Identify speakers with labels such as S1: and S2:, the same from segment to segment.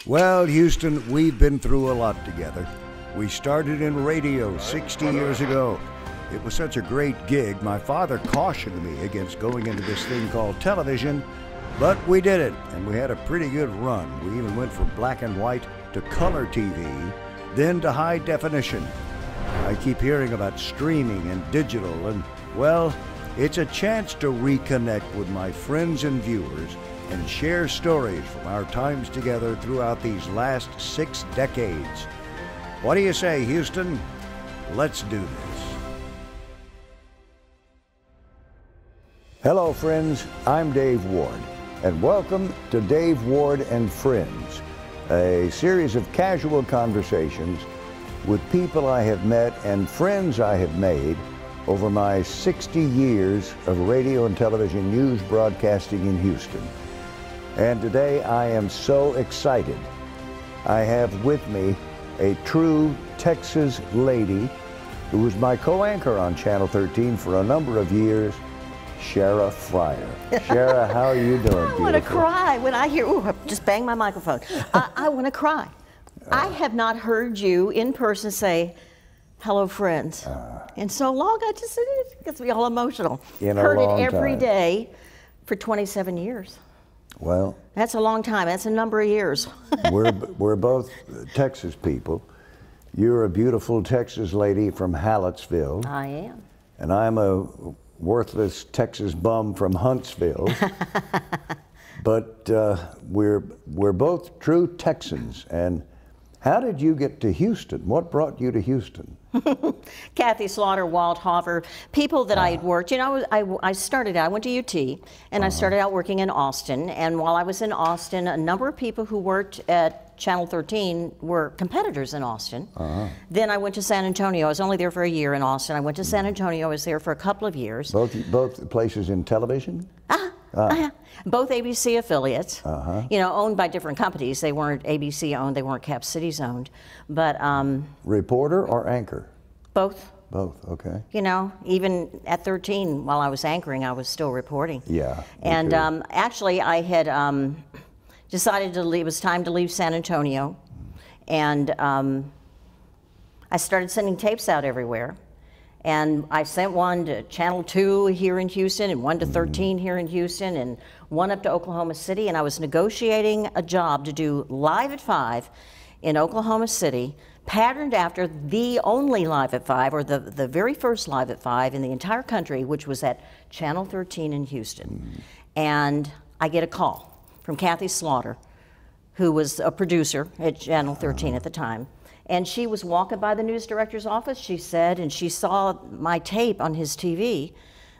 S1: Well, Houston, we've been through a lot together. We started in radio 60 years ago. It was such a great gig, my father cautioned me against going into this thing called television, but we did it, and we had a pretty good run. We even went from black and white to color TV, then to high definition. I keep hearing about streaming and digital, and, well, it's a chance to reconnect with my friends and viewers and share stories from our times together throughout these last 6 decades. What do you say, Houston? Let's do this. Hello, friends. I'm Dave Ward, and welcome to Dave Ward and Friends, a series of casual conversations with people I have met and friends I have made over my 60 years of radio and television news broadcasting in Houston. And today I am so excited. I have with me a true Texas lady who was my co-anchor on Channel 13 for a number of years, Shara Fryer. Shara, how are you doing?
S2: I want to cry when I hear, ooh, I just banged my microphone. I want to cry. I have not heard you in person say, hello, friends. In so long, it gets me all emotional. Heard it every day for 27 years.
S1: Well,
S2: that's a long time. That's a number of years.
S1: we're both Texas people. You're a beautiful Texas lady from Hallettsville.
S2: I am.
S1: And I'm a worthless Texas bum from Huntsville. But we're both true Texans. And how did you get to Houston? What brought you to Houston?
S2: Kathy Slaughter, Walt Hoffer, people that I had worked. You know, I started out, I went to UT, and I started out working in Austin. And while I was in Austin, a number of people who worked at Channel 13 were competitors in Austin. Then I went to San Antonio. I was only there for a year in Austin. I went to San Antonio. I was there for a couple of years.
S1: Both places in television?
S2: Both ABC affiliates, you know, owned by different companies. They weren't ABC owned, they weren't Cap Cities owned, but
S1: reporter or anchor?
S2: Both.
S1: Both, okay.
S2: You know, even at 13, while I was anchoring, I was still reporting.
S1: Yeah.
S2: And actually, I had decided to leave. It was time to leave San Antonio, and I started sending tapes out everywhere. And I sent one to Channel 2 here in Houston, and one to 13 here in Houston, and one up to Oklahoma City. And I was negotiating a job to do Live at 5 in Oklahoma City, patterned after the only Live at 5, or the very first Live at 5 in the entire country, which was at Channel 13 in Houston. And I get a call from Kathy Slaughter, who was a producer at Channel 13 at the time. And she was walking by the news director's office, she said, and she saw my tape on his TV.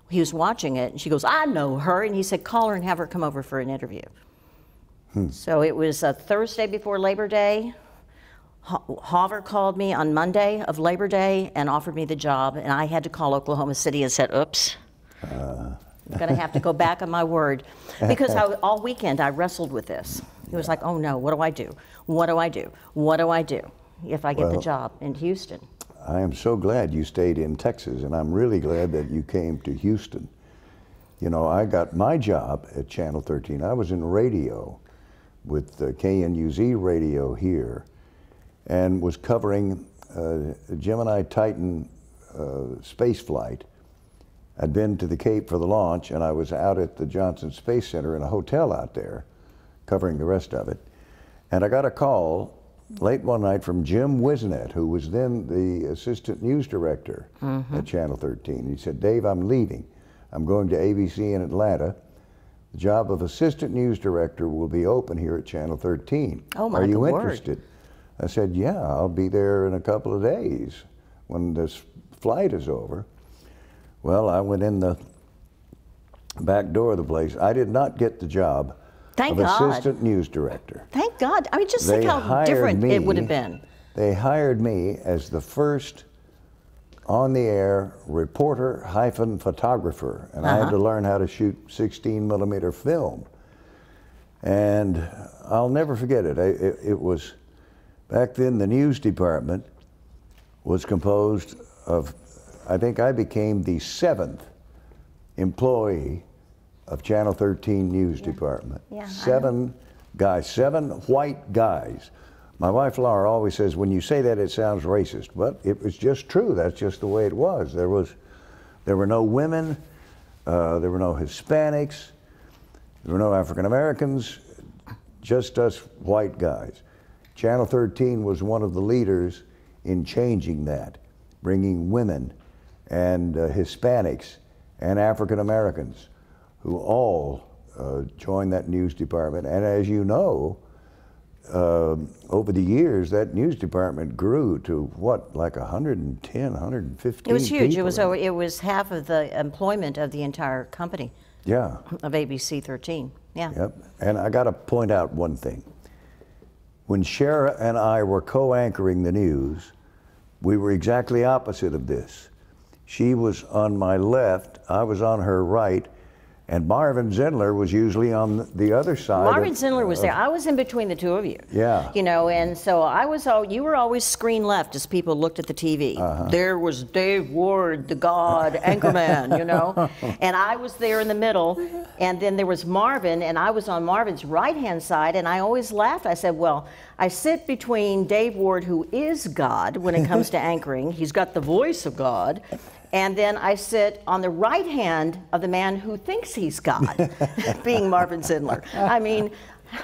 S2: He was watching it, and she goes, I know her. And he said, call her and have her come over for an interview. So it was a Thursday before Labor Day. Hoover called me on Monday of Labor Day and offered me the job, and I had to call Oklahoma City and said, oops. I'm going to have to go back on my word. Because all weekend I wrestled with this. It was like, oh no, what do I do? What do I do? What do I do if I get the job in Houston?
S1: I am so glad you stayed in Texas, and I'm really glad that you came to Houston. You know, I got my job at Channel 13. I was in radio with KNUZ radio here, and was covering Gemini Titan space flight. I'd been to the Cape for the launch, and I was out at the Johnson Space Center in a hotel out there, covering the rest of it. And I got a call late one night from Jim Wisnet, who was then the assistant news director at Channel 13. He said, Dave, I'm leaving. I'm going to ABC in Atlanta. The job of assistant news director will be open here at Channel 13.
S2: Oh, my
S1: Are you
S2: word.
S1: interested? I said, yeah, I'll be there in a couple of days when this flight is over. Well, I went in the back door of the place. I did not get the job
S2: Thank
S1: of
S2: God.
S1: assistant news director.
S2: Thank God. I mean, just think how different it would have been.
S1: They hired me as the first on-the-air reporter-photographer, and I had to learn how to shoot 16mm film. And I'll never forget it. It was, back then the news department was composed of, I think I became the 7th employee of Channel 13 News Department.
S2: Yeah,
S1: 7 guys, 7 white guys. My wife Laura always says, when you say that, it sounds racist. But it was just true. That's just the way it was. There were no women. There were no Hispanics. There were no African Americans. Just us white guys. Channel 13 was one of the leaders in changing that, bringing women and Hispanics and African Americans who all joined that news department. And as you know, over the years, that news department grew to what, like 110, 115
S2: It was huge.
S1: people.
S2: It was half of the employment of the entire company.
S1: Yeah.
S2: Of ABC 13. Yeah.
S1: Yep. And I got to point out one thing. When Shara and I were co-anchoring the news, we were exactly opposite of this. She was on my left, I was on her right, and Marvin Zindler was usually on the other side.
S2: Marvin Zindler was there. I was in between the two of you.
S1: Yeah.
S2: You know, and so you were always screen left as people looked at the TV. There was Dave Ward, the God anchorman, you know, and I was there in the middle, and then there was Marvin, and I was on Marvin's right-hand side, and I always laughed. I said, well, I sit between Dave Ward, who is God when it comes to anchoring. He's got the voice of God. And then I sit on the right hand of the man who thinks he's God, being Marvin Zindler. I mean,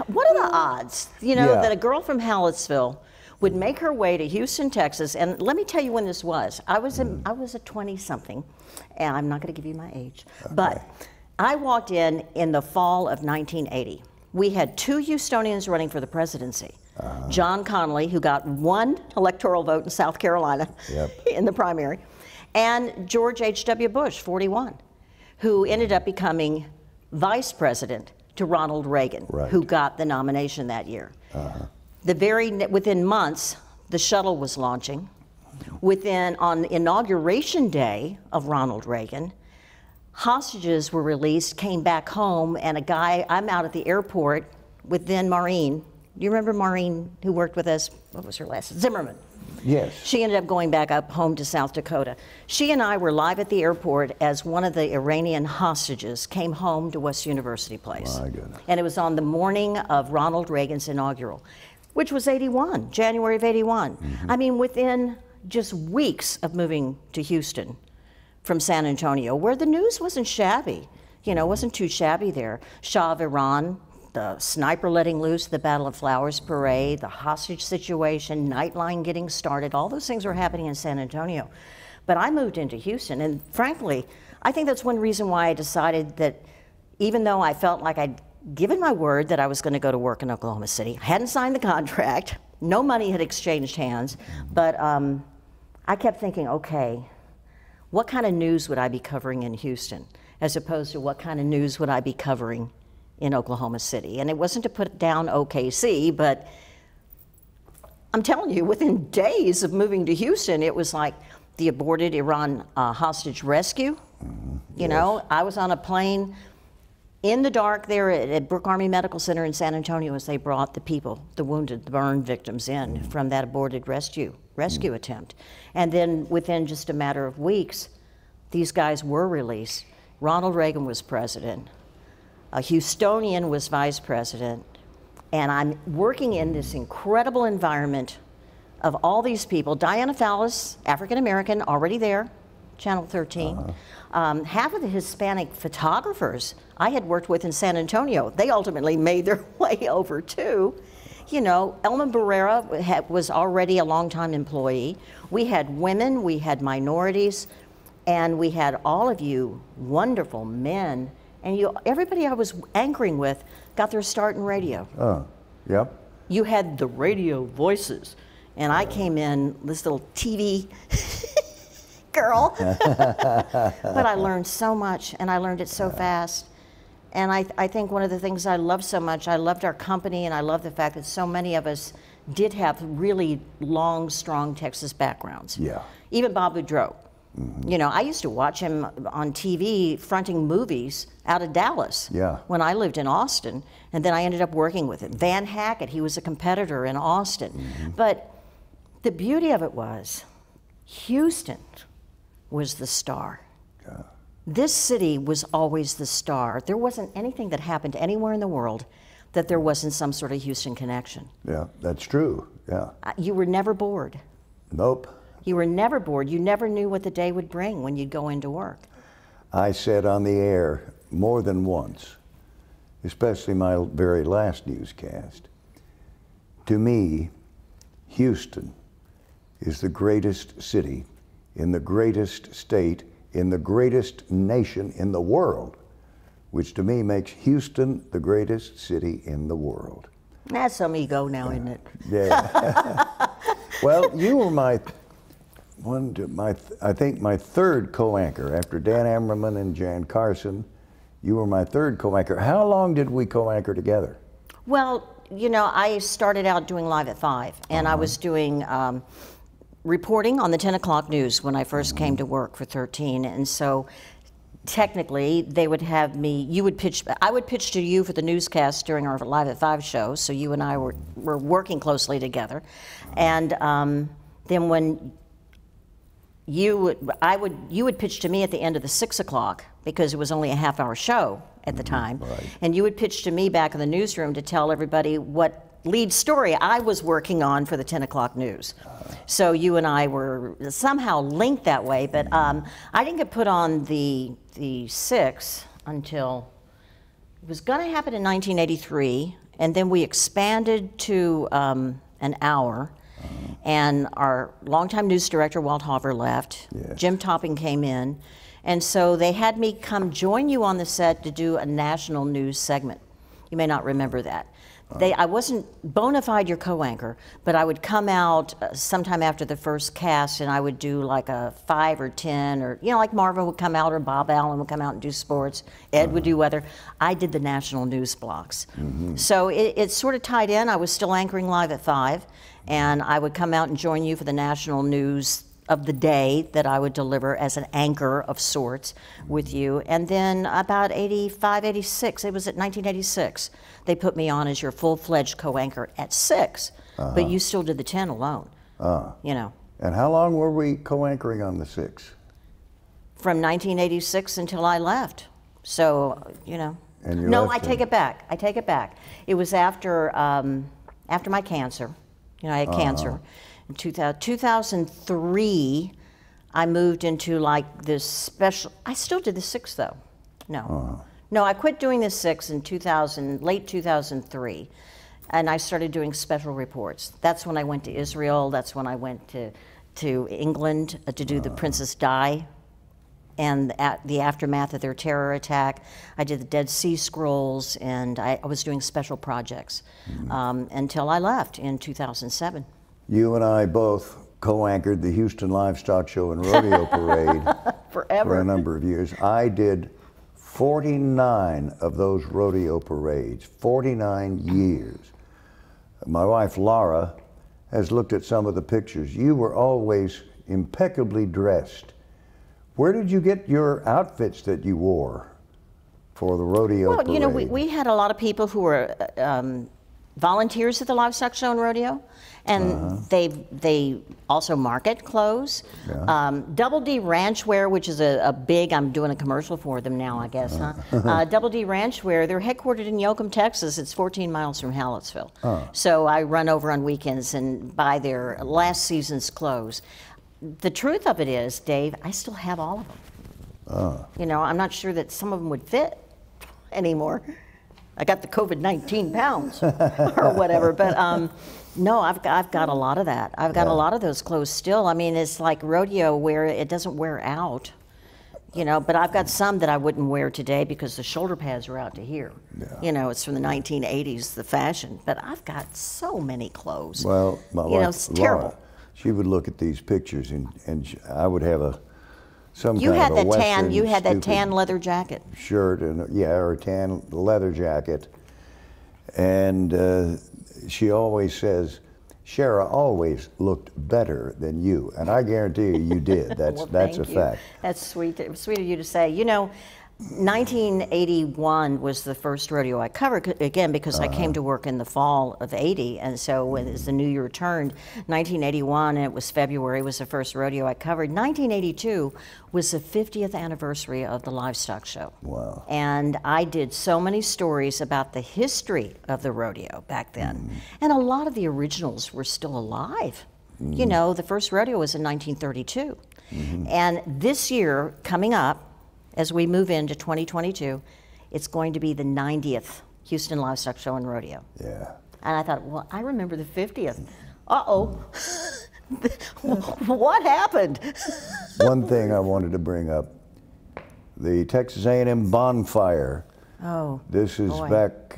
S2: what are the odds, you know, that a girl from Hallettsville would make her way to Houston, Texas, and let me tell you when this was. I was a 20-something, and I'm not going to give you my age, but I walked in the fall of 1980. We had 2 Houstonians running for the presidency. John Connally, who got 1 electoral vote in South Carolina in the primary, and George H.W. Bush, 41, who ended up becoming vice president to Ronald Reagan, who got the nomination that year. Within months, the shuttle was launching. On inauguration day of Ronald Reagan, hostages were released, came back home, and I'm out at the airport with then Maureen. Do you remember Maureen, who worked with us? What was her last name? Zimmerman.
S1: Yes.
S2: She ended up going back up home to South Dakota. She and I were live at the airport as one of the Iranian hostages came home to West University Place.
S1: My goodness.
S2: And it was on the morning of Ronald Reagan's inaugural, which was 81, January of 81. I mean, within just weeks of moving to Houston from San Antonio, where the news wasn't shabby, you know, wasn't too shabby there. Shah of Iran, the sniper letting loose, the Battle of Flowers parade, the hostage situation, Nightline getting started, all those things were happening in San Antonio. But I moved into Houston, and frankly, I think that's one reason why I decided that even though I felt like I'd given my word that I was going to go to work in Oklahoma City, I hadn't signed the contract, no money had exchanged hands, but I kept thinking, okay, what kind of news would I be covering in Houston, as opposed to what kind of news would I be covering in Oklahoma City? And it wasn't to put down OKC, but I'm telling you, within days of moving to Houston, it was like the aborted Iran hostage rescue. You know, I was on a plane in the dark there at Brooke Army Medical Center in San Antonio as they brought the people, the wounded, the burn victims in from that aborted rescue attempt. And then within just a matter of weeks, these guys were released. Ronald Reagan was president. A Houstonian was vice president, and I'm working in this incredible environment of all these people. Diana Fallis, African American, already there, Channel 13. Half of the Hispanic photographers I had worked with in San Antonio, they ultimately made their way over too. You know, Elma Barrera was already a longtime employee. We had women, we had minorities, and we had all of you wonderful men. And everybody I was anchoring with got their start in radio.
S1: Yep.
S2: You had the radio voices. And I came in, this little TV girl. But I learned so much, and I learned it so fast. And I think one of the things I love so much, I loved our company, and I love the fact that so many of us did have really long, strong Texas backgrounds.
S1: Yeah.
S2: Even Bob Boudreaux. You know, I used to watch him on TV fronting movies out of Dallas when I lived in Austin, and then I ended up working with him. Van Hackett, he was a competitor in Austin. But the beauty of it was, Houston was the star. This city was always the star. There wasn't anything that happened anywhere in the world that there wasn't some sort of Houston connection.
S1: Yeah, that's true. Yeah.
S2: You were never bored.
S1: Nope.
S2: You were never bored. You never knew what the day would bring when you'd go into work.
S1: I said on the air more than once, especially my very last newscast, to me, Houston is the greatest city in the greatest state in the greatest nation in the world, which to me makes Houston the greatest city in the world.
S2: That's some ego now, isn't it?
S1: Yeah. Well, you were I think my third co-anchor after Dan Ammerman and Jan Carson. You were my third co-anchor. How long did we co-anchor together?
S2: Well, you know, I started out doing Live at 5, and I was doing reporting on the 10 o'clock news when I first came to work for 13, and so technically they would have me, I would pitch to you for the newscast during our Live at 5 show, so you and I were working closely together, and then when you would pitch to me at the end of the 6 o'clock, because it was only a half-hour show at the time,
S1: right.
S2: And you would pitch to me back in the newsroom to tell everybody what lead story I was working on for the 10 o'clock news. So you and I were somehow linked that way, but I didn't get put on the 6 until, it was going to happen in 1983, and then we expanded to an hour. And our longtime news director, Walt Hoffer, left.
S1: Yes.
S2: Jim Topping came in. And so they had me come join you on the set to do a national news segment. You may not remember that. I wasn't bona fide your co-anchor, but I would come out sometime after the first cast, and I would do like a 5 or 10, or, you know, like Marvin would come out, or Bob Allen would come out and do sports. Ed would do weather. I did the national news blocks. So it sort of tied in. I was still anchoring Live at 5, and I would come out and join you for the national news of the day that I would deliver as an anchor of sorts with you. And then about 85, 86, it was at 1986, they put me on as your full-fledged co-anchor at 6, but you still did the 10 alone, you know.
S1: And how long were we co-anchoring on the 6?
S2: From 1986 until I left. So, you know.
S1: And you
S2: no,
S1: left
S2: I take it back. I take it back. It was after my cancer. You know, I had cancer. In 2003, I moved into like this special, I still did the 6 though. No. No, I quit doing the 6 in late 2003. And I started doing special reports. That's when I went to Israel. That's when I went to England to do the Princess Di and the aftermath of their terror attack. I did the Dead Sea Scrolls, and I was doing special projects until I left in 2007.
S1: You and I both co-anchored the Houston Livestock Show and Rodeo Parade
S2: Forever.
S1: for a number of years. I did 49 of those rodeo parades, 49 years. My wife, Laura, has looked at some of the pictures. You were always impeccably dressed. Where did you get your outfits that you wore for the rodeo parade?
S2: Well, you know, we had a lot of people who were volunteers at the Livestock Show and Rodeo, and they also market clothes.
S1: Yeah.
S2: Double D Ranch Wear, which is a big, I'm doing a commercial for them now, I guess, huh? Double D Ranch Wear, they're headquartered in Yoakum, Texas. It's 14 miles from Hallettsville. So I run over on weekends and buy their last season's clothes. The truth of it is, Dave, I still have all of them. You know, I'm not sure that some of them would fit anymore. I got the COVID-19 pounds or whatever, but no, I've got a lot of that. I've got a lot of those clothes still. I mean, it's like rodeo wear, it doesn't wear out, you know, but I've got some that I wouldn't wear today because the shoulder pads are out to here. You know, it's from the 1980s, the fashion, but I've got so many clothes.
S1: Well, my wife,
S2: you know, it's terrible.
S1: Laura, she would look at these pictures and I would have some
S2: You
S1: kind
S2: had
S1: of a
S2: that tan.
S1: Western
S2: You had that
S1: stupid
S2: tan leather jacket.
S1: shirt and or a tan leather jacket, and she always says, "Shara always looked better than you," and I guarantee you did. That's
S2: Well,
S1: that's a
S2: thank you.
S1: fact.
S2: That's sweet. It was sweet of you to say. You know, 1981 was the first rodeo I covered, again, because I came to work in the fall of '80, and so as the new year turned, 1981, and it was February, was the first rodeo I covered. 1982 was the 50th anniversary of the livestock show.
S1: Wow.
S2: And I did so many stories about the history of the rodeo back then. And a lot of the originals were still alive. You know, the first rodeo was in 1932. And this year, coming up, as we move into 2022, it's going to be the 90th Houston Livestock Show and Rodeo.
S1: Yeah.
S2: And I thought, well, I remember the 50th. Uh-oh. What happened?
S1: One thing I wanted to bring up, the Texas A&M bonfire.
S2: Oh,
S1: This is
S2: boy.
S1: back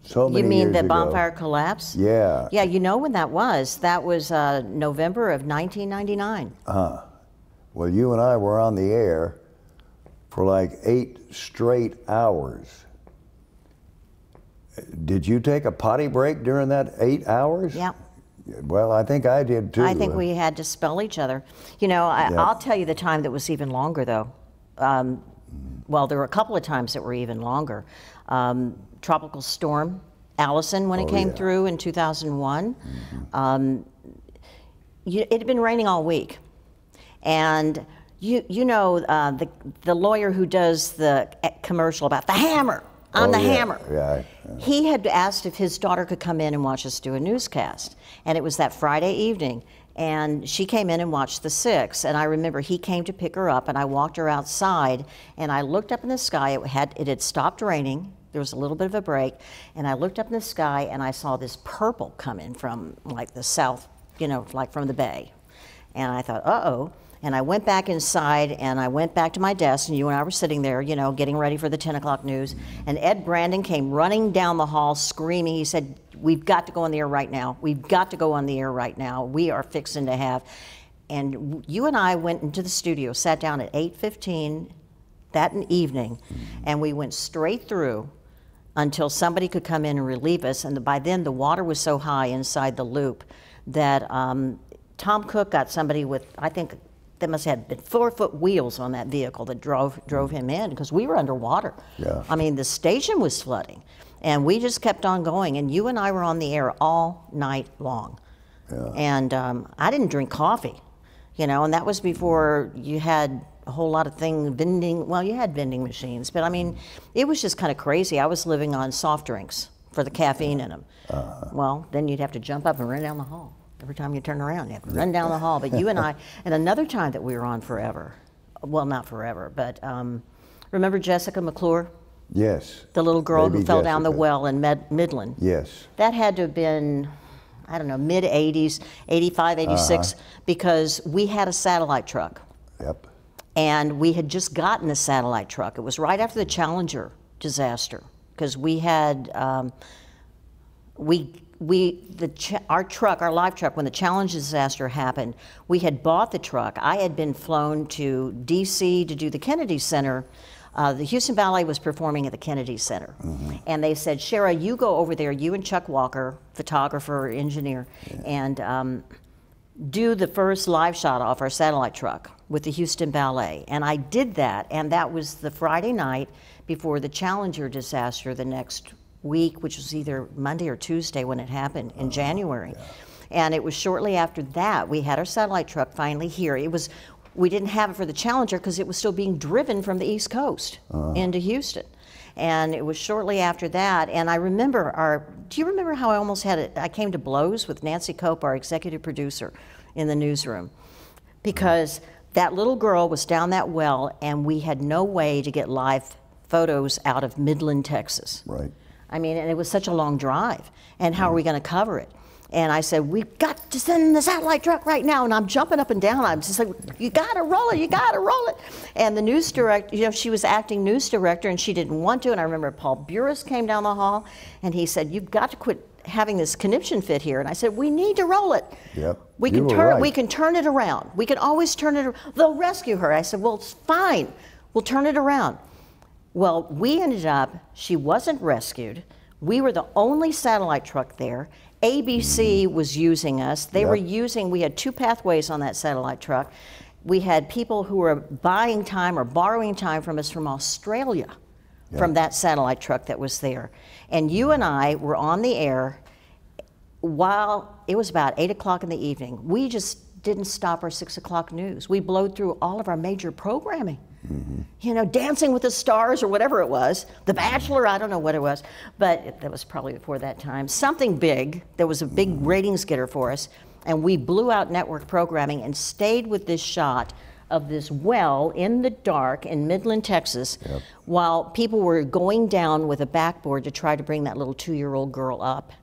S1: so many
S2: You mean
S1: years
S2: the
S1: ago.
S2: bonfire collapse?
S1: Yeah.
S2: Yeah, you know when that was. That was November of 1999.
S1: Well, you and I were on the air for like 8 straight hours. Did you take a potty break during that 8 hours?
S2: Yeah.
S1: Well, I think I did too.
S2: I think we had to spell each other. You know, I'll tell you the time that was even longer, though. Well, there were a couple of times that were even longer. Tropical Storm Allison, when it came through in 2001. It had been raining all week. And you know the lawyer who does the commercial about the hammer, I'm the hammer.
S1: Yeah.
S2: He had asked if his daughter could come in and watch us do a newscast. And it was that Friday evening. And she came in and watched the 6. And I remember he came to pick her up, and I walked her outside, and I looked up in the sky. It had stopped raining. There was a little bit of a break. And I looked up in the sky, and I saw this purple come in from like the south, you know, like from the bay. And I thought, uh-oh. And I went back inside, and I went back to my desk, and you and I were sitting there, you know, getting ready for the 10 o'clock news. And Ed Brandon came running down the hall screaming. He said, "We've got to go on the air right now. We've got to go on the air right now. We are fixing to have." And you and I went into the studio, sat down at 8:15 that evening, and we went straight through until somebody could come in and relieve us. And by then, the water was so high inside the loop that Tom Cook got somebody with, I think, there must have been 4-foot wheels on that vehicle that drove him in, because we were underwater.
S1: Yeah.
S2: I mean, the station was flooding, and we just kept on going. And you and I were on the air all night long.
S1: Yeah.
S2: And I didn't drink coffee, you know, and that was before you had a whole lot of vending. Well, you had vending machines, but I mean, it was just kind of crazy. I was living on soft drinks for the caffeine in them. Well, then you'd have to jump up and run down the hall. Every time you turn around, you have to run down the hall. But you and I, and another time that we were on forever, well, not forever, but remember Jessica McClure?
S1: Yes.
S2: The little girl
S1: Baby
S2: who fell down the
S1: Jessica.
S2: well in Midland.
S1: Yes.
S2: That had to have been, I don't know, mid-'80s, 85, 86, because we had a satellite truck.
S1: Yep.
S2: And we had just gotten the satellite truck. It was right after the Challenger disaster, because we had, our truck, our live truck, when the Challenger disaster happened, we had bought the truck. I had been flown to DC to do the Kennedy Center. The Houston Ballet was performing at the Kennedy Center. And they said, "Shara, you go over there, you and Chuck Walker, photographer, engineer, and do the first live shot off our satellite truck with the Houston Ballet." And I did that, and that was the Friday night before the Challenger disaster the next week, which was either Monday or Tuesday when it happened in January. And it was shortly after that we had our satellite truck finally here. We didn't have it for the Challenger because it was still being driven from the East Coast into Houston. And it was shortly after that, and I remember do you remember how I almost had it? I came to blows with Nancy Cope, our executive producer, in the newsroom, because that little girl was down that well, and we had no way to get live photos out of Midland, Texas.
S1: Right.
S2: I mean, and it was such a long drive, and how are we going to cover it? And I said, "We've got to send the satellite truck right now." And I'm jumping up and down. I'm just like, "You got to roll it, you got to roll it." And the news director, you know, she was acting news director, and she didn't want to. And I remember Paul Burris came down the hall, and he said, "You've got to quit having this conniption fit here." And I said, "We need to roll it.
S1: Yep.
S2: We can turn it around. We can always turn it around. They'll rescue her." I said, "Well, it's fine. We'll turn it around." Well, we ended up, she wasn't rescued. We were the only satellite truck there. ABC was using us. We had 2 pathways on that satellite truck. we had people who were buying time or borrowing time from us from Australia, from that satellite truck that was there. And you and I were on the air while it was about 8 o'clock in the evening. We just didn't stop our 6 o'clock news. We blowed through all of our major programming. You know, Dancing with the Stars or whatever it was, The Bachelor, I don't know what it was, but that was probably before that time. Something big, that was a big ratings getter for us, and we blew out network programming and stayed with this shot of this well in the dark in Midland, Texas, while people were going down with a backboard to try to bring that little 2-year-old girl up.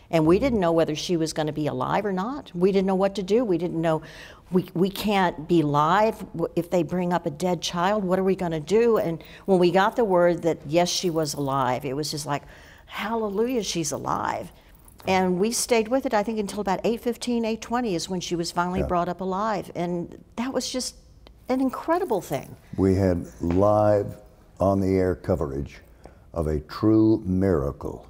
S2: And we didn't know whether she was going to be alive or not. We didn't know what to do. We didn't know, we can't be live if they bring up a dead child. What are we going to do? And when we got the word that, yes, she was alive, it was just like, hallelujah, she's alive. And we stayed with it, I think, until about 8:15, 8:20 is when she was finally brought up alive. And that was just an incredible thing.
S1: We had live on-the-air coverage of a true miracle.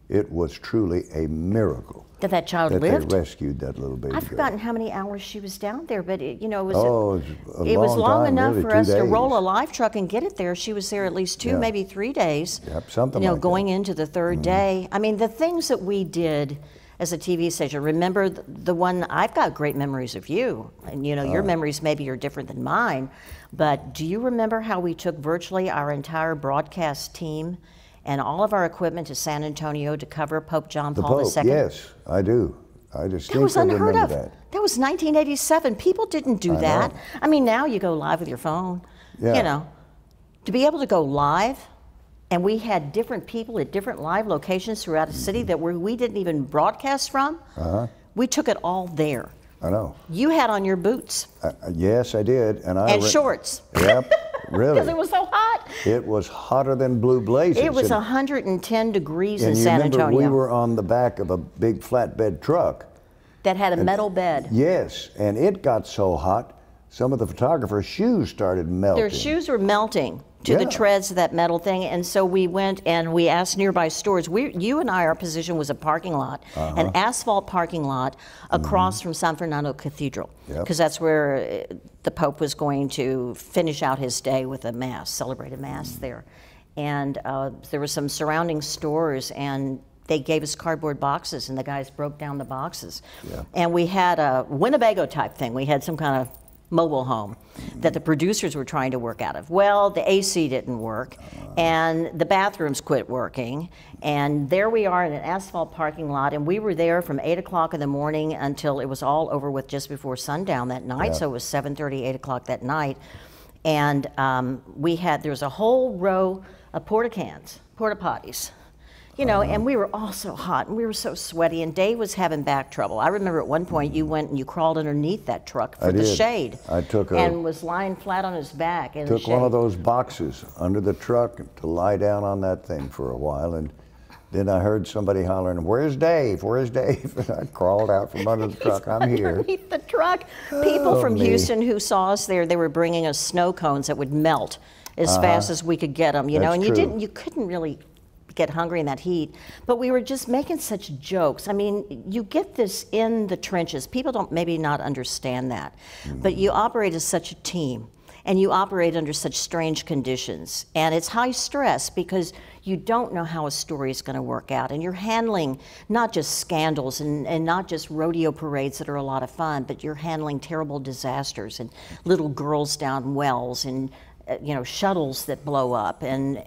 S1: It was truly a miracle
S2: That child
S1: that
S2: lived.
S1: they rescued that little baby
S2: I've
S1: girl.
S2: forgotten how many hours she was down there, but it, you know, it was,
S1: it was a long time,
S2: enough
S1: really,
S2: for
S1: 2
S2: us to
S1: days.
S2: roll a live truck and get it there. She was there at least 2, maybe 3 days.
S1: Yep, something
S2: you know,
S1: like
S2: going
S1: that.
S2: into the third day. I mean, the things that we did as a TV station. Remember the one, I've got great memories of you, and you know, your memories maybe are different than mine, but do you remember how we took virtually our entire broadcast team and all of our equipment to San Antonio to cover Pope John
S1: The
S2: Paul
S1: Pope,
S2: II?
S1: yes, I do. I
S2: That was
S1: distinctly
S2: unheard
S1: remember
S2: of.
S1: that.
S2: That was 1987. People didn't do that.
S1: know.
S2: I mean, now you go live with your phone.
S1: Yeah.
S2: You know, to be able to go live, and we had different people at different live locations throughout a city that we didn't even broadcast from. We took it all there.
S1: I know.
S2: You had on your boots
S1: Yes, I did.
S2: and shorts
S1: Yep, really.
S2: because it was so hot.
S1: It was hotter than blue blazes.
S2: It was
S1: and,
S2: 110 degrees in
S1: and you
S2: San
S1: remember
S2: Antonio.
S1: we were on the back of a big flatbed truck.
S2: that had a metal bed.
S1: Yes, and it got so hot, some of the photographers' shoes started melting.
S2: Their shoes were melting to the
S1: Yeah.
S2: treads of that metal thing, and so we went and we asked nearby stores. You and I, our position was a parking lot, an asphalt parking lot across from San Fernando Cathedral, because that's where the Pope was going to finish out his day with a mass, celebrate a mass there. And there were some surrounding stores, and they gave us cardboard boxes, and the guys broke down the boxes. And we had a Winnebago type thing. We had some kind of mobile home that the producers were trying to work out of. Well, the AC didn't work, and the bathrooms quit working, and there we are in an asphalt parking lot, and we were there from 8 o'clock in the morning until it was all over with just before sundown that night, so it was 7:30, 8 o'clock that night, and there was a whole row of porta potties. You know, and we were all so hot, and we were so sweaty, and Dave was having back trouble. I remember at one point you went and you crawled underneath that truck for the shade.
S1: I took
S2: and was lying flat on his back in the
S1: took
S2: shade.
S1: one of those boxes under the truck to lie down on that thing for a while, and then I heard somebody hollering, "Where's Dave? Where's Dave?" And I crawled out from under the truck. I'm here.
S2: Underneath the truck. People from
S1: me.
S2: Houston who saw us there, they were bringing us snow cones that would melt as fast as we could get them. You know,
S1: That's
S2: and
S1: true.
S2: you couldn't really get hungry in that heat, but we were just making such jokes. I mean, you get this in the trenches. People don't maybe not understand that, but you operate as such a team, and you operate under such strange conditions, and it's high stress because you don't know how a story is going to work out, and you're handling not just scandals and not just rodeo parades that are a lot of fun, but you're handling terrible disasters and little girls down wells and you know, shuttles that blow up, and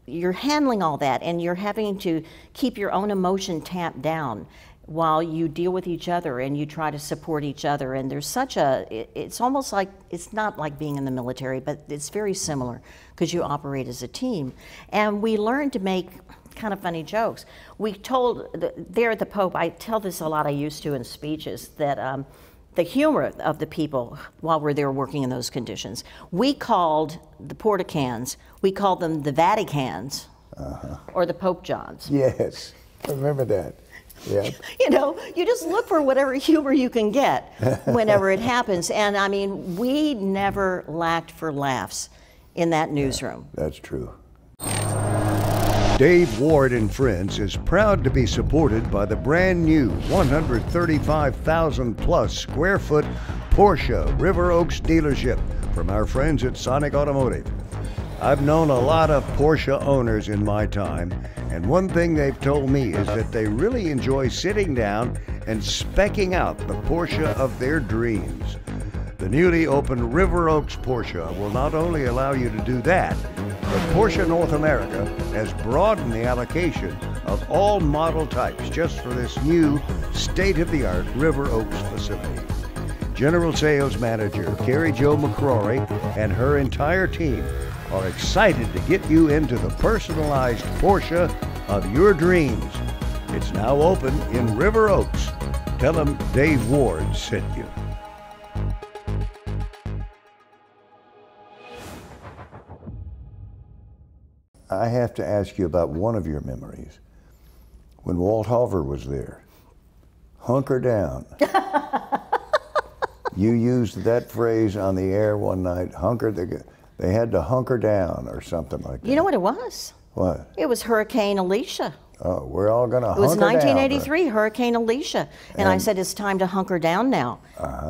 S2: you're handling all that, and you're having to keep your own emotion tamped down while you deal with each other and you try to support each other. And there's such it's almost like, it's not like being in the military, but it's very similar because you operate as a team. And we learned to make kind of funny jokes. We told, there at the Pope, I tell this a lot, I used to in speeches, that the humor of the people while we're there working in those conditions. We called the porta cans, we called them the Vaticans or the Pope Johns.
S1: Yes, I remember that. Yeah.
S2: You know, you just look for whatever humor you can get whenever it happens. And I mean, we never lacked for laughs in that newsroom.
S1: That's true. Dave Ward and Friends is proud to be supported by the brand new 135,000 plus square foot Porsche River Oaks dealership from our friends at Sonic Automotive. I've known a lot of Porsche owners in my time, and one thing they've told me is that they really enjoy sitting down and specking out the Porsche of their dreams. The newly opened River Oaks Porsche will not only allow you to do that, but Porsche North America has broadened the allocation of all model types just for this new state-of-the-art River Oaks facility. General Sales Manager Carrie Jo McCrory and her entire team are excited to get you into the personalized Porsche of your dreams. It's now open in River Oaks. Tell them Dave Ward sent you. I have to ask you about one of your memories. When Walt Hoover was there, hunker down. You used that phrase on the air one night, they had to hunker down or something like that.
S2: You know what it was?
S1: What?
S2: It was Hurricane Alicia.
S1: Oh, we're all going to hunker down.
S2: It was 1983, Hurricane Alicia. And I said, it's time to hunker down now.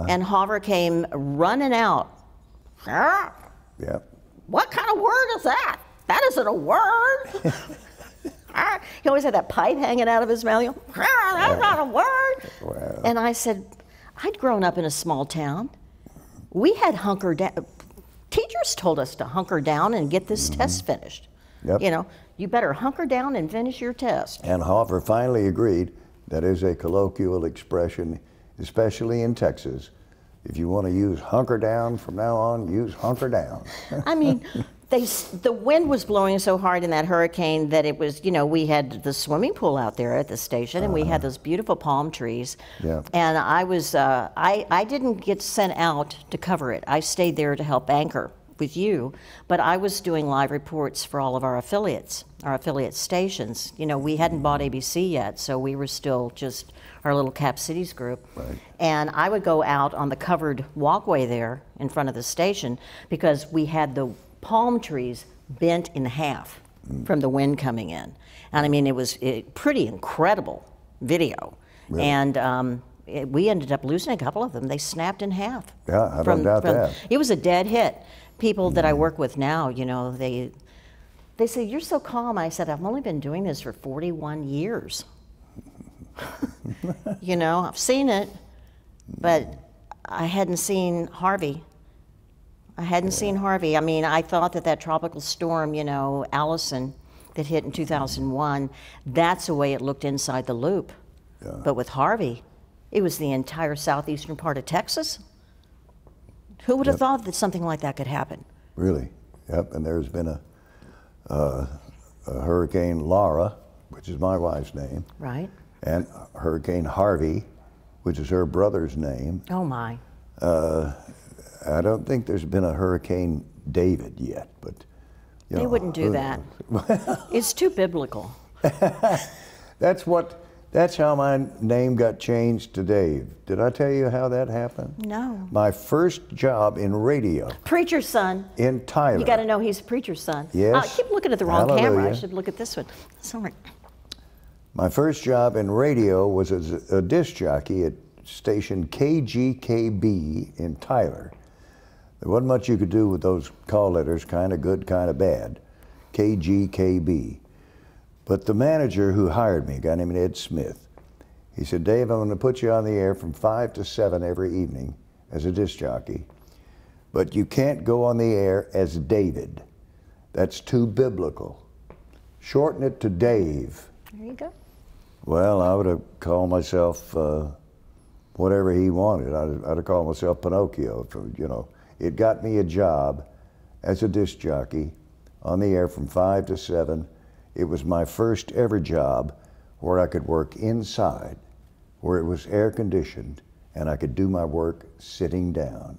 S2: And Hoover came running out.
S1: Yep.
S2: What kind of word is that? That isn't a word. He always had that pipe hanging out of his mouth. That's not a word.
S1: Wow.
S2: And I said, I'd grown up in a small town. We had hunker down. Teachers told us to hunker down and get this test finished.
S1: Yep.
S2: You know, you better hunker down and finish your test.
S1: And Hoover finally agreed. That is a colloquial expression, especially in Texas. If you want to use hunker down from now on, use hunker down.
S2: I mean, the wind was blowing so hard in that hurricane that it was, you know, we had the swimming pool out there at the station, and we had those beautiful palm trees.
S1: Yeah.
S2: And I was, I didn't get sent out to cover it. I stayed there to help anchor with you, but I was doing live reports for all of our affiliate stations. You know, we hadn't bought ABC yet, so we were still just our little Cap Cities group.
S1: Right.
S2: And I would go out on the covered walkway there in front of the station because we had the palm trees bent in half from the wind coming in. And I mean, it was pretty incredible video. Really? And we ended up losing a couple of them. They snapped in half.
S1: Yeah, I don't doubt that.
S2: It was a dead hit. People that I work with now, you know, they say, you're so calm. I said, I've only been doing this for 41 years. You know, I've seen it, but I hadn't seen Harvey. I hadn't seen Harvey. I mean, I thought that tropical storm, you know, Allison, that hit in 2001, that's the way it looked inside the loop. Yeah. But with Harvey, it was the entire southeastern part of Texas. Who would have thought that something like that could happen? Really?
S1: Yep. And there's been a Hurricane Laura, which is my wife's name.
S2: Right.
S1: And Hurricane Harvey, which is her brother's name.
S2: Oh, my.
S1: I don't think there's been a Hurricane David yet, but you know,
S2: they wouldn't do that. It's too biblical.
S1: That's how my name got changed to Dave. Did I tell you how that happened?
S2: No.
S1: My first job in radio.
S2: Preacher's son.
S1: In Tyler.
S2: You got to know he's a preacher's son.
S1: Yes.
S2: I keep looking at the wrong camera. I should look at this one. Sorry.
S1: My first job in radio was as a disc jockey at station KGKB in Tyler. There wasn't much you could do with those call letters, kind of good, kind of bad. KGKB. But the manager who hired me, a guy named Ed Smith, he said, Dave, I'm going to put you on the air from 5 to 7 every evening as a disc jockey, but you can't go on the air as David. That's too biblical. Shorten it to Dave.
S2: There you go.
S1: Well, I would have called myself whatever he wanted. I'd have called myself Pinocchio. You know, it got me a job as a disc jockey on the air from 5 to 7. It was my first ever job where I could work inside, where it was air conditioned, and I could do my work sitting down.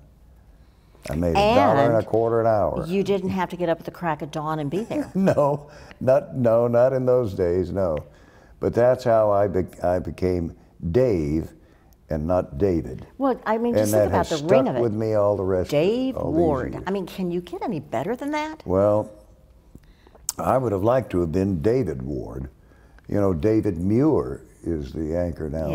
S1: I made $1.25 an hour.
S2: You didn't have to get up at the crack of dawn and be there.
S1: No, not in those days, no. But that's how I became Dave and not David.
S2: Well, I mean, just think about the ring of it.
S1: And that has stuck with me all the rest
S2: Dave
S1: all
S2: Ward.
S1: these years.
S2: I mean, can you get any better than that?
S1: Well, I would have liked to have been David Ward. You know, David Muir is the anchor now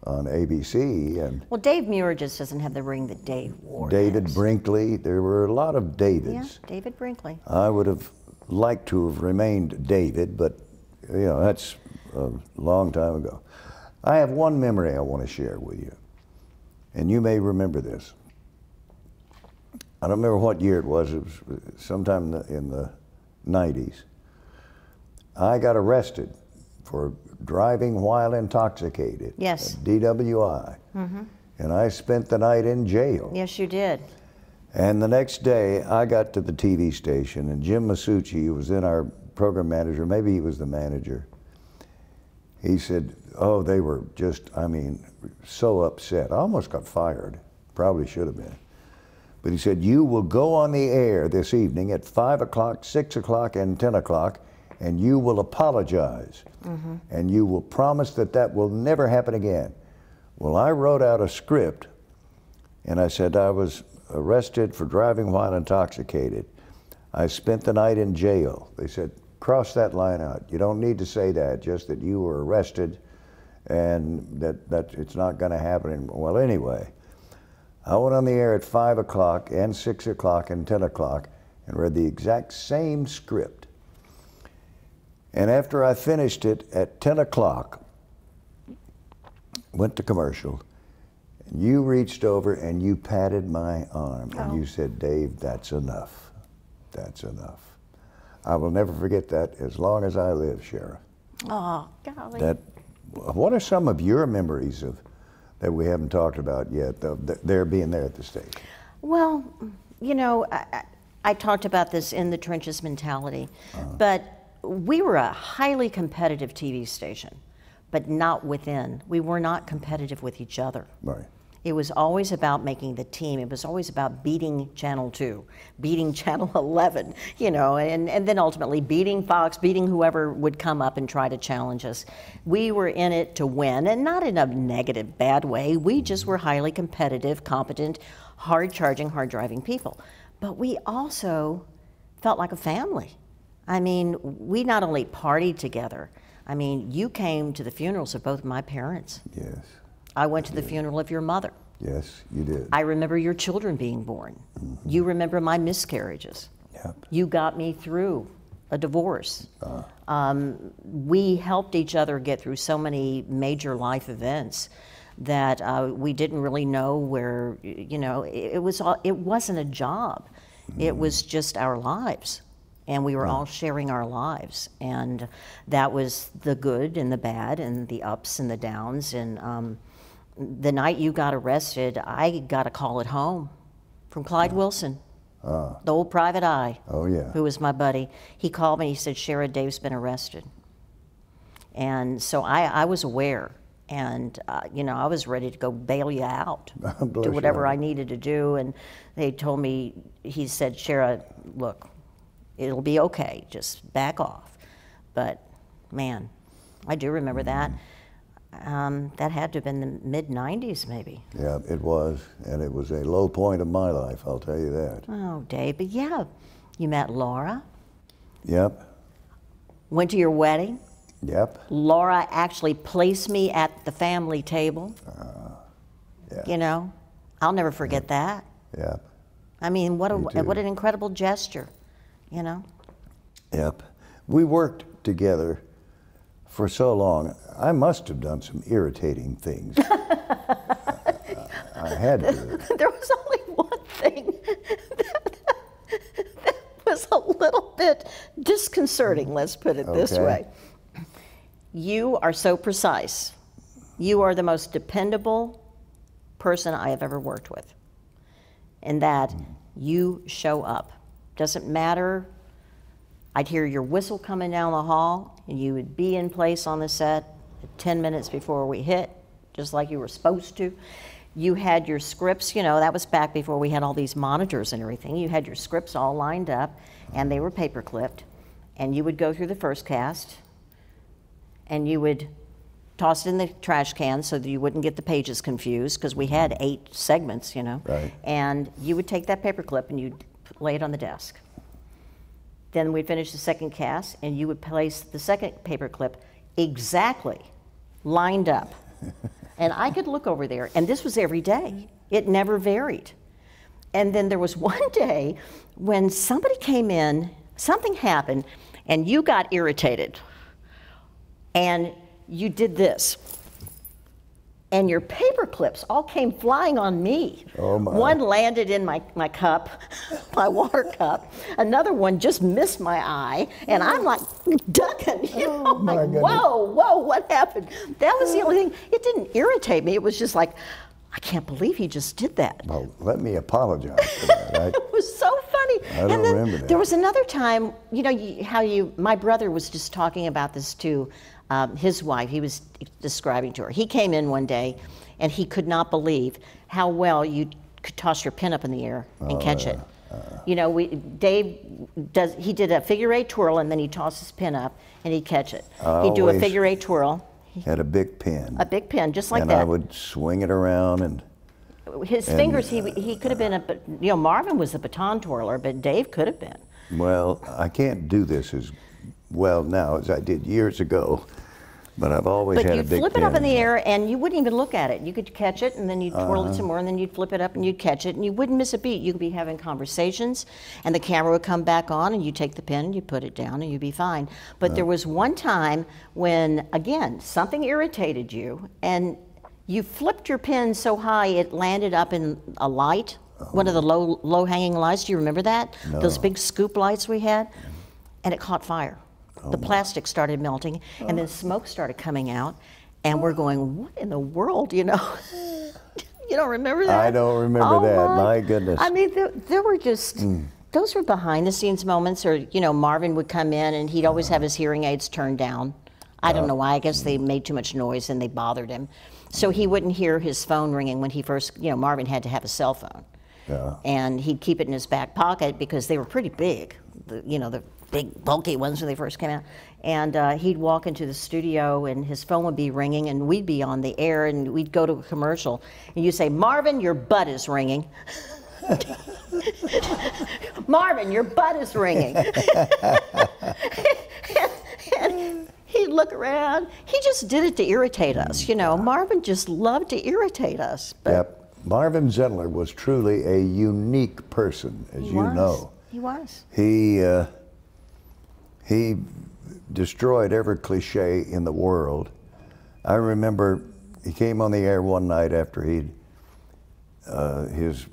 S1: on ABC, and
S2: Well, Dave Muir just doesn't have the ring that Dave wore.
S1: David Brinkley. There were a lot of Davids.
S2: Yeah, David Brinkley.
S1: I would have liked to have remained David, but you know, that's a long time ago. I have one memory I want to share with you, and you may remember this. I don't remember what year it was. It was sometime in the 90s. I got arrested for driving while intoxicated.
S2: Yes.
S1: DWI. And I spent the night in jail.
S2: Yes, you did.
S1: And the next day, I got to the TV station, and Jim Masucci, who was then our program manager, maybe he was the manager, he said, oh, they were just, I mean, so upset. I almost got fired. Probably should have been. But he said, you will go on the air this evening at 5 o'clock, 6 o'clock, and 10 o'clock, and you will apologize. And you will promise that that will never happen again. Well, I wrote out a script, and I said I was arrested for driving while intoxicated. I spent the night in jail. They said, cross that line out. You don't need to say that, just that you were arrested and that it's not going to happen anymore. Well, anyway, I went on the air at 5 o'clock and 6 o'clock and 10 o'clock and read the exact same script. And after I finished it at 10 o'clock, went to commercial, and you reached over and you patted my arm and you said, Dave, that's enough. That's enough. I will never forget that as long as I live, Shara.
S2: Oh, golly.
S1: What are some of your memories of that we haven't talked about yet, there being there at the station?
S2: Well, you know, I talked about this in the trenches mentality, but we were a highly competitive TV station, but not within. We were not competitive with each other.
S1: Right.
S2: It was always about making the team. It was always about beating Channel 2, beating Channel 11, you know, and then ultimately beating Fox, beating whoever would come up and try to challenge us. We were in it to win, and not in a negative, bad way. We just were highly competitive, competent, hard-charging, hard-driving people. But we also felt like a family. I mean, we not only partied together, I mean, you came to the funerals of both my parents.
S1: Yes.
S2: I went to the funeral of your mother.
S1: Yes, you did.
S2: I remember your children being born. You remember my miscarriages.
S1: Yep.
S2: You got me through a divorce. We helped each other get through so many major life events that we didn't really know where, you know, it wasn't a job. It was just our lives. And we were all sharing our lives. And that was the good and the bad and the ups and the downs. And the night you got arrested, I got a call at home from Clyde Wilson, the old private eye, who was my buddy. He called me, he said, Shara, Dave's been arrested. And so I was aware. And, you know, I was ready to go bail you out, do whatever I needed to do. And they told me, he said, Shara, look, it'll be okay, just back off. But man, I do remember that. That had to have been the mid-90s maybe.
S1: Yeah, it was, and it was a low point of my life, I'll tell you that.
S2: Oh, Dave, but yeah, you met Laura.
S1: Yep.
S2: Went to your wedding.
S1: Yep.
S2: Laura actually placed me at the family table.
S1: Yeah.
S2: You know, I'll never forget that.
S1: Yep.
S2: I mean, what an incredible gesture. You know?
S1: Yep. We worked together for so long. I must have done some irritating things. I had to.
S2: There was only one thing that was a little bit disconcerting, let's put it this way. You are so precise. You are the most dependable person I have ever worked with. In that you show up. Doesn't matter. I'd hear your whistle coming down the hall, and you would be in place on the set 10 minutes before we hit, just like you were supposed to. You had your scripts, you know, that was back before we had all these monitors and everything. You had your scripts all lined up, and they were paper clipped, and you would go through the first cast, and you would toss it in the trash can so that you wouldn't get the pages confused, because we had 8 segments, you know.
S1: Right.
S2: And you would take that paper clip and you'd lay it on the desk. Then we'd finish the second cast, and you would place the second paper clip exactly lined up And I could look over there, and this was every day. It never varied. And then there was one day when somebody came in, something happened, and you got irritated. And you did this. And your paper clips all came flying on me.
S1: Oh my.
S2: One landed in my cup, my water cup. Another one just missed my eye, and I'm like ducking, like, whoa, what happened? That was the only thing. It didn't irritate me. It was just like, I can't believe he just did that.
S1: Well, let me apologize for that.
S2: It was so funny.
S1: I don't remember that.
S2: There was another time, my brother was just talking about this too. His wife, he was describing to her. He came in one day, and he could not believe how well you could toss your pin up in the air and catch it. Dave he did a figure eight twirl, and then he'd toss his pin up, and he'd catch it. He'd do a figure eight twirl.
S1: Had a big pin.
S2: A big pin, just like
S1: and
S2: that.
S1: And I would swing it around and...
S2: His fingers, he could have been Marvin was the baton twirler, but Dave could have been.
S1: Well, I can't do this as well now as I did years ago, but I've always had a big pin.
S2: But you'd flip it up in the air, and you wouldn't even look at it. You could catch it, and then you'd twirl it some more, and then you'd flip it up, and you'd catch it, and you wouldn't miss a beat. You could be having conversations, and the camera would come back on, and you'd take the pin, and you'd put it down, and you'd be fine. But there was one time when, again, something irritated you, and you flipped your pin so high it landed up in a light, one of the low-hanging lights. Do you remember that?
S1: No.
S2: Those big scoop lights we had, and it caught fire. The plastic started melting, and then smoke started coming out, and we're going, what in the world, You don't remember that?
S1: I don't remember that, my goodness.
S2: I mean, there were just, those were behind-the-scenes moments, or, Marvin would come in, and he'd always have his hearing aids turned down. I don't know why. I guess they made too much noise, and they bothered him. So he wouldn't hear his phone ringing when he first, Marvin had to have a cell phone.
S1: Yeah.
S2: And he'd keep it in his back pocket because they were pretty big, the big bulky ones when they first came out. And he'd walk into the studio, and his phone would be ringing, and we'd be on the air, and we'd go to a commercial, and you'd say, Marvin, your butt is ringing. Marvin, your butt is ringing. and he'd look around. He just did it to irritate us, Marvin just loved to irritate us. But
S1: yep. Marvin Zindler was truly a unique person, as you know.
S2: He was.
S1: He destroyed every cliche in the world. I remember he came on the air one night after his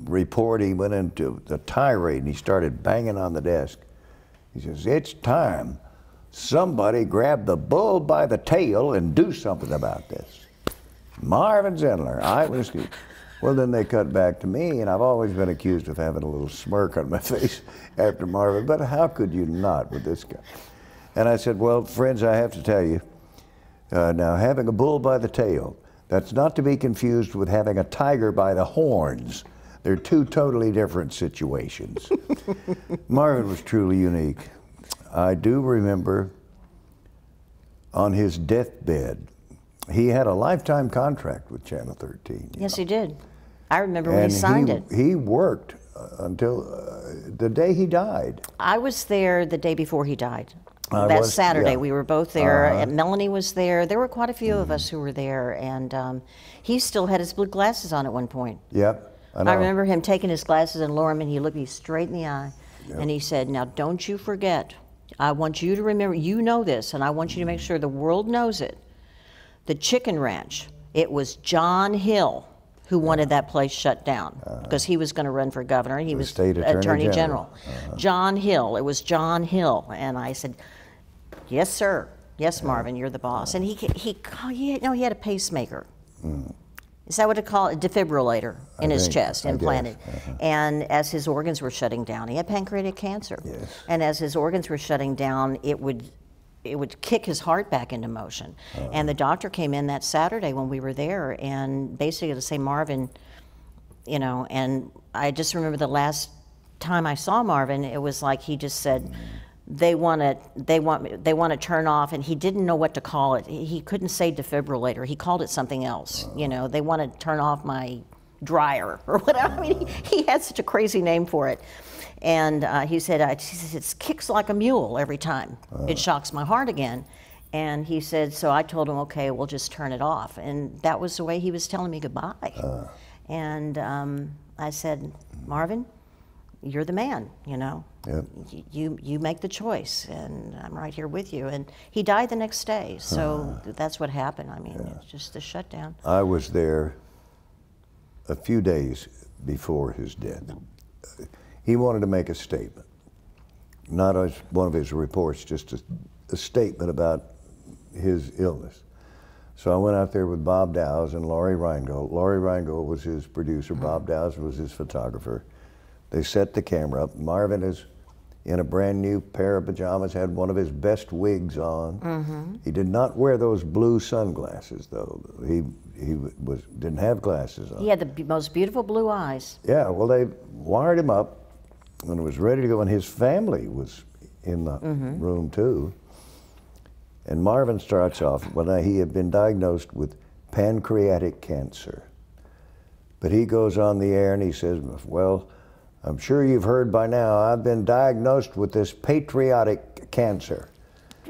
S1: report. He went into the tirade, and he started banging on the desk. He says, "It's time. Somebody grab the bull by the tail and do something about this." Marvin Zindler, well, then they cut back to me, and I've always been accused of having a little smirk on my face after Marvin, but how could you not with this guy? And I said, well, friends, I have to tell you, now having a bull by the tail, that's not to be confused with having a tiger by the horns. They're two totally different situations. Marvin was truly unique. I do remember on his deathbed, he had a lifetime contract with Channel 13.
S2: Yes, he did. I remember when he signed it.
S1: He worked until the day he died.
S2: I was there the day before he died.
S1: That
S2: Saturday, we were both there. And Melanie was there. There were quite a few of us who were there. And he still had his blue glasses on at one point.
S1: Yep, I know.
S2: I remember him taking his glasses and lowering them, and he looked me straight in the eye. Yep. And he said, now don't you forget. I want you to remember, you know this, and I want you to make sure the world knows it. The Chicken Ranch, it was John Hill who wanted that place shut down because he was going to run for governor. He was
S1: State Attorney General.
S2: John Hill, it was John Hill. And I said, yes, sir. Yes, Marvin, you're the boss. And he had a pacemaker. Is that what it called? A defibrillator in his chest, implanted. And as his organs were shutting down, he had pancreatic cancer.
S1: Yes.
S2: And as his organs were shutting down, it would kick his heart back into motion. And the doctor came in that Saturday when we were there, and basically to say, Marvin, and I just remember the last time I saw Marvin, it was like he just said, they want to turn off, and he didn't know what to call it. He couldn't say defibrillator. He called it something else. They want to turn off my dryer or whatever. I mean, he had such a crazy name for it. And he said, it kicks like a mule every time. It shocks my heart again. And he said, so I told him, okay, we'll just turn it off. And that was the way he was telling me goodbye. And I said, Marvin, you're the man, you know.
S1: Yep.
S2: You make the choice, and I'm right here with you. And he died the next day, so that's what happened. I mean, it's just the shutdown.
S1: I was there a few days before his death. He wanted to make a statement, not as one of his reports, just a statement about his illness. So I went out there with Bob Dowse and Laurie Reingold. Laurie Reingold was his producer, Bob Dowse was his photographer. They set the camera up. Marvin is in a brand new pair of pajamas, had one of his best wigs on. He did not wear those blue sunglasses, though. He didn't have glasses on.
S2: He had the most beautiful blue eyes.
S1: Yeah, well, they wired him up when it was ready to go, and his family was in the room too. And Marvin starts off when he had been diagnosed with pancreatic cancer. But he goes on the air and he says, well, I'm sure you've heard by now, I've been diagnosed with this patriotic cancer.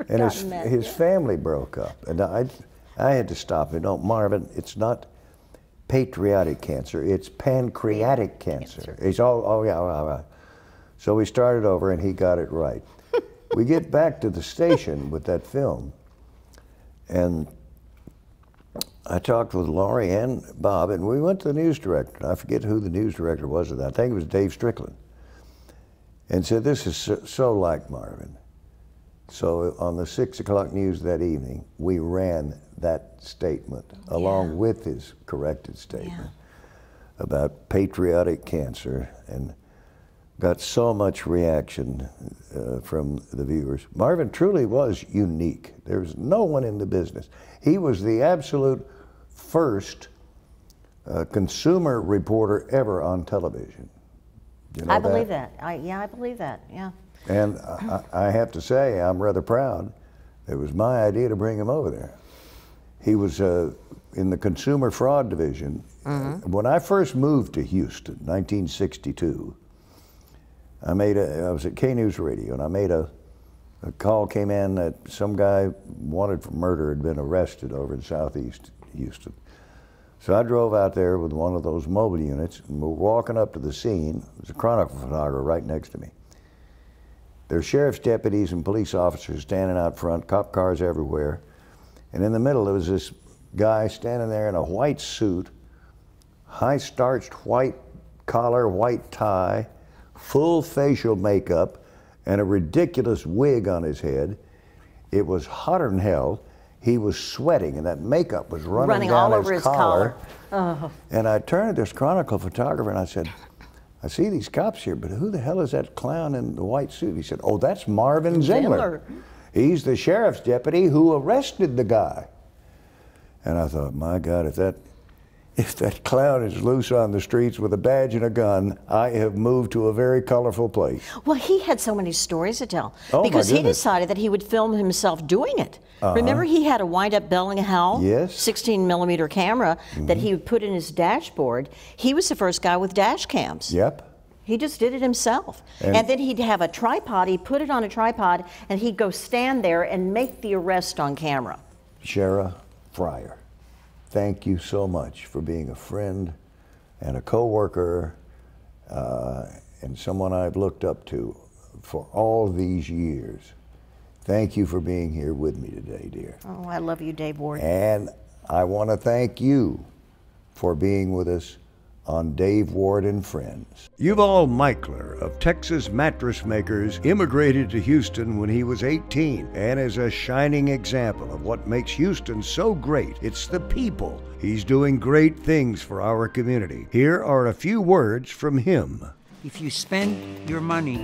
S1: And his family broke up. And I had to stop him. No, Marvin, it's not patriotic cancer, it's pancreatic cancer. He's all yeah, all right. So we started over and he got it right. We get back to the station with that film, and I talked with Laurie and Bob, and we went to the news director. I forget who the news director was at that. I think it was Dave Strickland. And said, this is so like Marvin. So on the 6 o'clock news that evening, we ran that statement along with his corrected statement about patriotic cancer, and got so much reaction from the viewers. Marvin truly was unique. There's no one in the business. He was the absolute first consumer reporter ever on television. You know
S2: I believe that. I believe that, yeah.
S1: And I have to say, I'm rather proud. It was my idea to bring him over there. He was in the consumer fraud division. When I first moved to Houston, 1962, I was at K-News Radio, and I made a call came in that some guy wanted for murder had been arrested over in southeast Houston. So I drove out there with one of those mobile units, and we're walking up to the scene. There's a Chronicle photographer right next to me. There's sheriff's deputies and police officers standing out front, cop cars everywhere. And in the middle, there was this guy standing there in a white suit, high starched white collar, white tie, full facial makeup, and a ridiculous wig on his head. It was hotter than hell. He was sweating, and that makeup was running down
S2: all over his collar.
S1: And I turned to this Chronicle photographer and I said, I see these cops here, but who the hell is that clown in the white suit? He said, oh, that's Marvin Zindler. He's the sheriff's deputy who arrested the guy. And I thought, my God, if that clown is loose on the streets with a badge and a gun, I have moved to a very colorful place.
S2: Well, he had so many stories to tell,
S1: oh,
S2: because he decided that he would film himself doing it. Remember, he had a wind-up Bell & Howell 16mm camera that he would put in his dashboard. He was the first guy with dash cams.
S1: Yep.
S2: He just did it himself. And then he'd have a tripod, he'd put it on a tripod, and he'd go stand there and make the arrest on camera.
S1: Shara Fryer, thank you so much for being a friend and a co-worker and someone I've looked up to for all these years. Thank you for being here with me today, dear.
S2: Oh, I love you, Dave Ward.
S1: And I want to thank you for being with us on Dave Ward and Friends. Yuval Michler of Texas Mattress Makers immigrated to Houston when he was 18 and is a shining example of what makes Houston so great. It's the people. He's doing great things for our community. Here are a few words from him.
S3: If you spend your money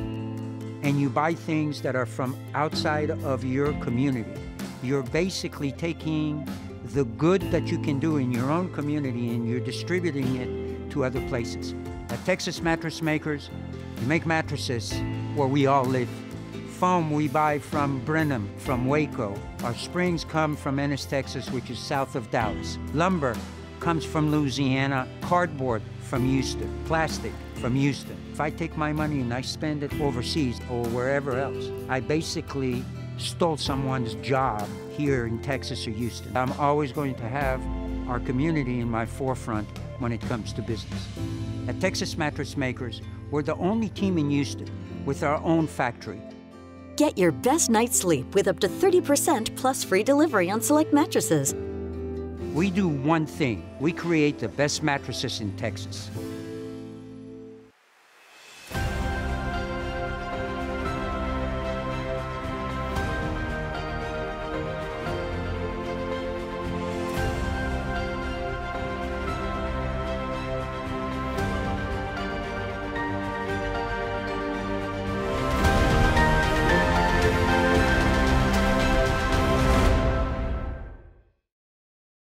S3: and you buy things that are from outside of your community, you're basically taking the good that you can do in your own community and you're distributing it to other places. At Texas Mattress Makers, we make mattresses where we all live. Foam we buy from Brenham, from Waco. Our springs come from Ennis, Texas, which is south of Dallas. Lumber comes from Louisiana. Cardboard from Houston. Plastic from Houston. If I take my money and I spend it overseas or wherever else, I basically stole someone's job here in Texas or Houston. I'm always going to have our community in my forefront when it comes to business. At Texas Mattress Makers, we're the only team in Houston with our own factory.
S4: Get your best night's sleep with up to 30% plus free delivery on select mattresses.
S3: We do one thing. We create the best mattresses in Texas.